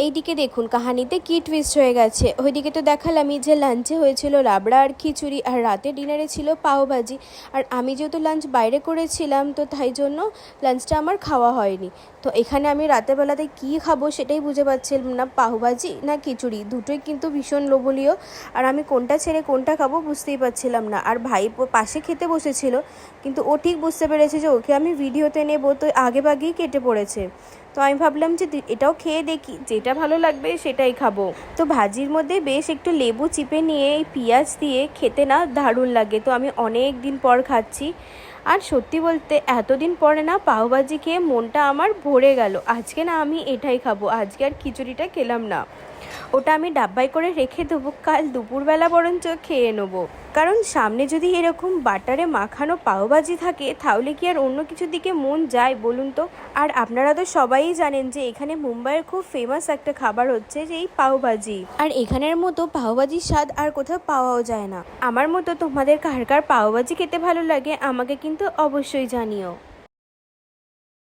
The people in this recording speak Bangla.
এইদিকে দেখুন কাহানিতে কি টুইস্ট হয়ে গেছে। ওইদিকে তো দেখালামই যে লাঞ্চে হয়েছিল লাবড়া আর খিচুড়ি, আর রাতে ডিনারে ছিল পাওভাজি। আর আমি যেহেতু লাঞ্চ বাইরে করেছিলাম তো তাই জন্য লাঞ্চটা আমার খাওয়া হয়নি। তো এখানে আমি রাতের বেলাতে কী খাবো সেটাই বুঝে পাচ্ছিলাম না, পাওভাজি না খিচুড়ি, দুটোই কিন্তু ভীষণ লোভনীয়। আর আমি কোনটা ছেড়ে কোনটা খাবো বুঝতেই পারছিলাম না। আর ভাই পাশে খেতে বসেছিল, কিন্তু ও ঠিক বুঝতে পেরেছে যে ওকে আমি ভিডিওতে নেব, তো আগেভাগেই কেটে পড়েছে। তো আমি ভাবলাম যে এটাও খেয়ে দেখি, যেটা ভালো লাগবে সেটাই খাবো। তো ভাজির মধ্যে বেশ একটু লেবু চিপে নিয়ে এই পেঁয়াজ দিয়ে খেতে না দারুণ লাগে। তো আমি অনেক দিন পর খাচ্ছি, আর সত্যি বলতে এতদিন পরে না পাওভাজি খেয়ে মনটা আমার ভরে গেল। আজকে না আমি এটাই খাবো, আজকে আর খিচুড়িটা খেলাম না, ওটা আমি ডাব্বায় করে রেখে দেবো, কাল দুপুরবেলা বরঞ্চ খেয়ে নেবো। কারণ সামনে যদি এরকম বাটারে মাখানো পাওভাজি থাকে তাহলে কি আর অন্য কিছুর দিকে মন যায় বলুন তো। আর আপনারা তো সবাই জানেন যে এখানে মুম্বাইয়ের খুব ফেমাস একটা খাবার হচ্ছে যে এই পাওভাজি, আর এখানের মতো পাওভাজির স্বাদ আর কোথাও পাওয়াও যায় না। আমার মতো তোমাদের কার কার পাওভাজি খেতে ভালো লাগে আমাকে কিন্তু অবশ্যই জানিও।